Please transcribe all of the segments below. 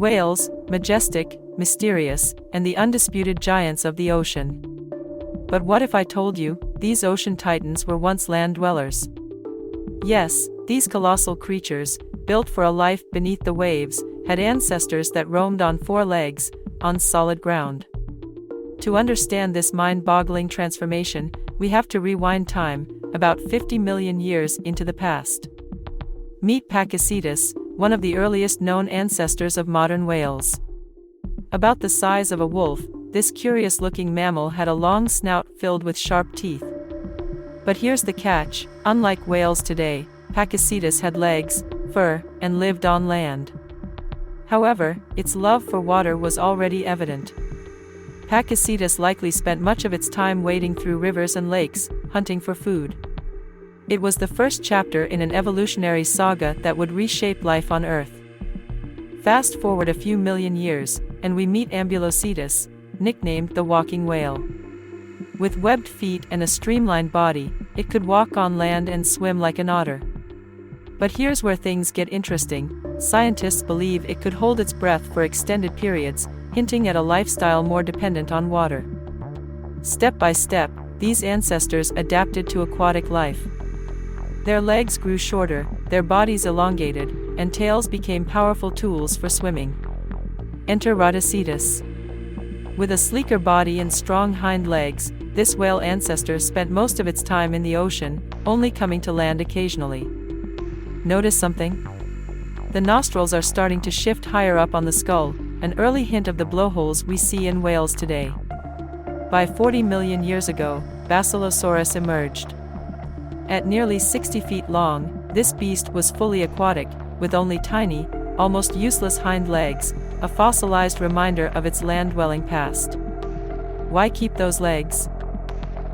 Whales, majestic, mysterious, and the undisputed giants of the ocean. But what if I told you, these ocean titans were once land dwellers? Yes, these colossal creatures, built for a life beneath the waves, had ancestors that roamed on four legs, on solid ground. To understand this mind-boggling transformation, we have to rewind time, about 50 million years into the past. Meet Pakicetus, one of the earliest known ancestors of modern whales. About the size of a wolf, this curious-looking mammal had a long snout filled with sharp teeth. But here's the catch: unlike whales today, Pakicetus had legs, fur, and lived on land. However, its love for water was already evident. Pakicetus likely spent much of its time wading through rivers and lakes, hunting for food. It was the first chapter in an evolutionary saga that would reshape life on Earth. Fast forward a few million years, and we meet Ambulocetus, nicknamed the walking whale. With webbed feet and a streamlined body, it could walk on land and swim like an otter. But here's where things get interesting. Scientists believe it could hold its breath for extended periods, hinting at a lifestyle more dependent on water. Step by step, these ancestors adapted to aquatic life. Their legs grew shorter, their bodies elongated, and tails became powerful tools for swimming. Enter Rhodocetus. With a sleeker body and strong hind legs, this whale ancestor spent most of its time in the ocean, only coming to land occasionally. Notice something? The nostrils are starting to shift higher up on the skull, an early hint of the blowholes we see in whales today. By 40 million years ago, Basilosaurus emerged. At nearly 60 feet long, this beast was fully aquatic, with only tiny, almost useless hind legs, a fossilized reminder of its land-dwelling past. Why keep those legs?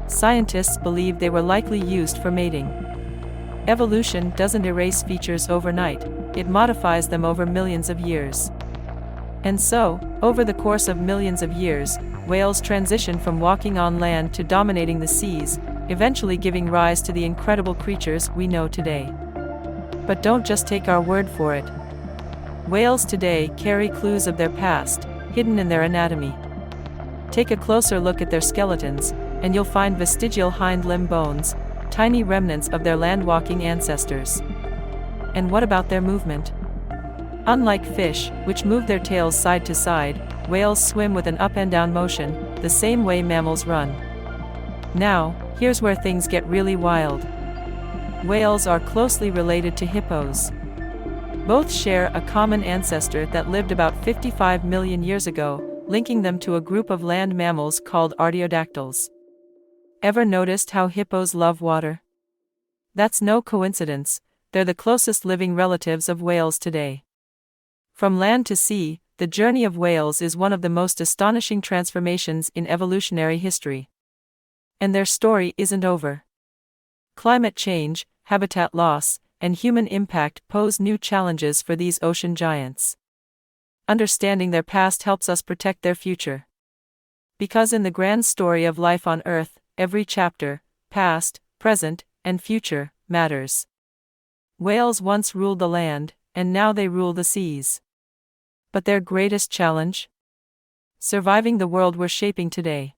Scientists believe they were likely used for mating. Evolution doesn't erase features overnight, it modifies them over millions of years. And so, over the course of millions of years, whales transition from walking on land to dominating the seas, eventually giving rise to the incredible creatures we know today. But don't just take our word for it. Whales today carry clues of their past, hidden in their anatomy. Take a closer look at their skeletons, and you'll find vestigial hind limb bones, tiny remnants of their land-walking ancestors. And what about their movement? Unlike fish, which move their tails side to side, whales swim with an up and down motion, the same way mammals run. Now, here's where things get really wild. Whales are closely related to hippos. Both share a common ancestor that lived about 55 million years ago, linking them to a group of land mammals called artiodactyls. Ever noticed how hippos love water? That's no coincidence, they're the closest living relatives of whales today. From land to sea, the journey of whales is one of the most astonishing transformations in evolutionary history. And their story isn't over. Climate change, habitat loss, and human impact pose new challenges for these ocean giants. Understanding their past helps us protect their future. Because in the grand story of life on Earth, every chapter, past, present, and future, matters. Whales once ruled the land, and now they rule the seas. But their greatest challenge? Surviving the world we're shaping today.